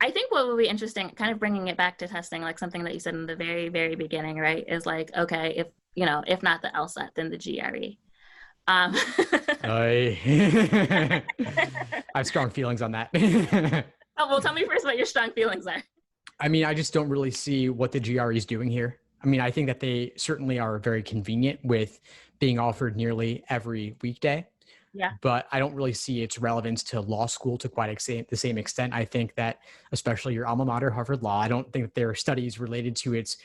I think what would be interesting, kind of bringing it back to testing, like something that you said in the very, very beginning, right? Is like, okay, if if not the LSAT, then the GRE. Um, I I have strong feelings on that. oh, well, tell me first what your strong feelings are. I mean, I just don't really see what the GRE is doing here. I mean, I think that they certainly are very convenient with being offered nearly every weekday, Yeah. but I don't really see its relevance to law school to quite the same extent. I think that, especially your alma mater, Harvard Law, I don't think that there are studies related to its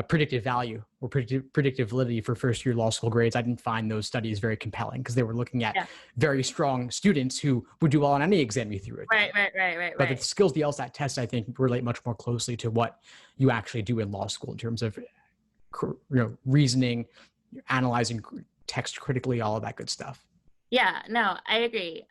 predictive value or predictive validity for first year law school grades. I didn't find those studies very compelling because they were looking at Yeah. very strong students who would do well on any exam you threw at them. But the Right. skills the LSAT test, I think, relate much more closely to what you actually do in law school in terms of reasoning, analyzing text critically, all of that good stuff. Yeah, no, I agree.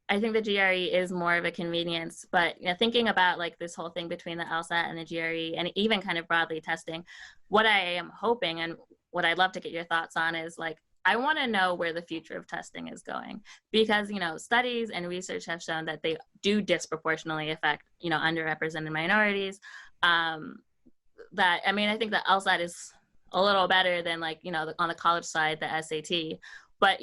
I think the GRE is more of a convenience, but thinking about like this whole thing between the LSAT and the GRE, and even kind of broadly testing, what I am hoping and what I'd love to get your thoughts on is like I want to know where the future of testing is going because studies and research have shown that they do disproportionately affect underrepresented minorities. That I mean, I think the LSAT is a little better than like on the college side the SAT, but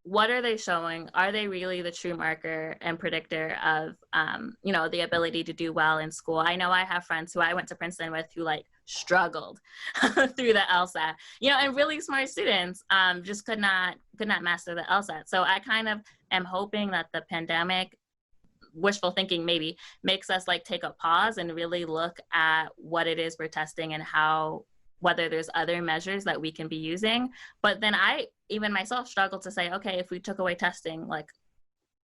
what are they showing? Are they really the true marker and predictor of the ability to do well in school? I know I have friends who I went to Princeton with who like struggled through the LSAT, and really smart students just could not master the LSAT. So I kind of am hoping that the pandemic, wishful thinking maybe, makes us like take a pause and really look at what it is we're testing and whether there's other measures that we can be using. But then I, even myself, struggle to say, okay, if we took away testing, like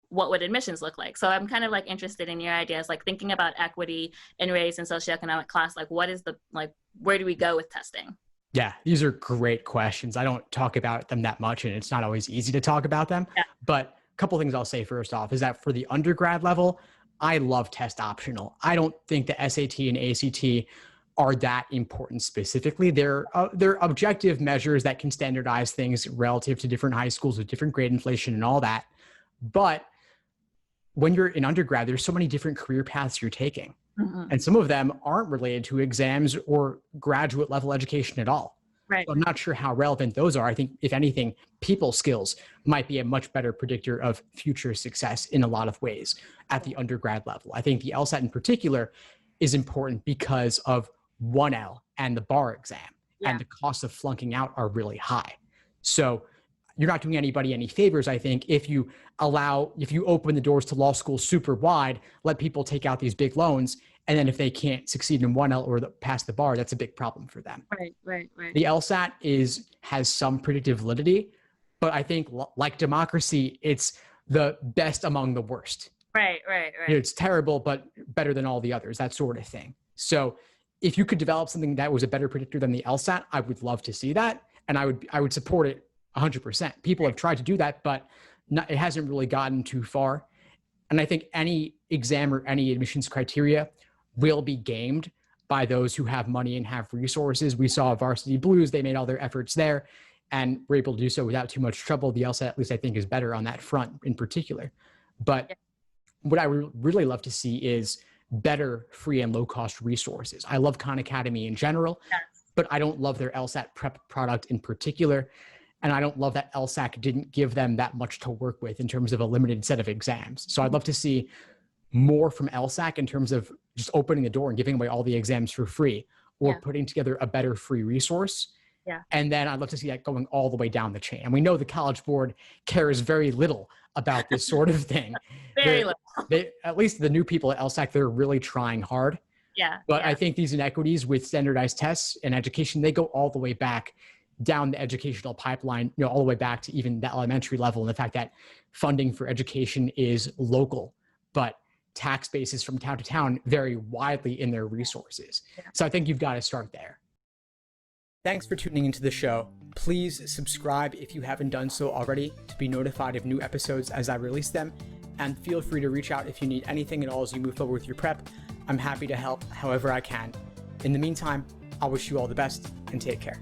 what would admissions look like? So I'm kind of like interested in your ideas, like thinking about equity and race and socioeconomic class, like where do we go with testing? Yeah, these are great questions. I don't talk about them that much, and it's not always easy to talk about them. Yeah. But a couple things I'll say first off is that for the undergrad level, I love test optional. I don't think the SAT and ACT are that important specifically. They're objective measures that can standardize things relative to different high schools with different grade inflation and all that. But when you're in undergrad, there's so many different career paths you're taking. Mm-hmm. And some of them aren't related to exams or graduate level education at all. Right. So I'm not sure how relevant those are. I think, if anything, people skills might be a much better predictor of future success in a lot of ways at the undergrad level. I think the LSAT in particular is important because of 1L and the bar exam, and the costs of flunking out are really high. So you're not doing anybody any favors, I think, if you open the doors to law school super wide, let people take out these big loans, and then if they can't succeed in 1L or pass the bar, that's a big problem for them. Right. The LSAT has some predictive validity, but I think like democracy, it's the best among the worst. Right. It's terrible, but better than all the others, that sort of thing. So if you could develop something that was a better predictor than the LSAT, I would love to see that. And I would support it 100%. People have tried to do that, but it hasn't really gotten too far. And I think any exam or any admissions criteria will be gamed by those who have money and have resources. We saw Varsity Blues, they made all their efforts there and were able to do so without too much trouble. The LSAT, at least I think, is better on that front in particular. But what I would really love to see is better free and low cost resources. I love Khan Academy in general, but I don't love their LSAT prep product in particular. And I don't love that LSAC didn't give them that much to work with in terms of a limited set of exams. So I'd love to see more from LSAC in terms of just opening the door and giving away all the exams for free, or putting together a better free resource. Yeah. And then I'd love to see that going all the way down the chain. And we know the College Board cares very little about this sort of thing. Very little. At least the new people at LSAC, they're really trying hard. Yeah. But I think these inequities with standardized tests and education, they go all the way back down the educational pipeline, all the way back to even the elementary level. And the fact that funding for education is local, but tax bases from town to town vary widely in their resources. So I think you've got to start there. Thanks for tuning into the show. Please subscribe if you haven't done so already to be notified of new episodes as I release them. And feel free to reach out if you need anything at all as you move forward with your prep. I'm happy to help however I can. In the meantime, I'll wish you all the best and take care.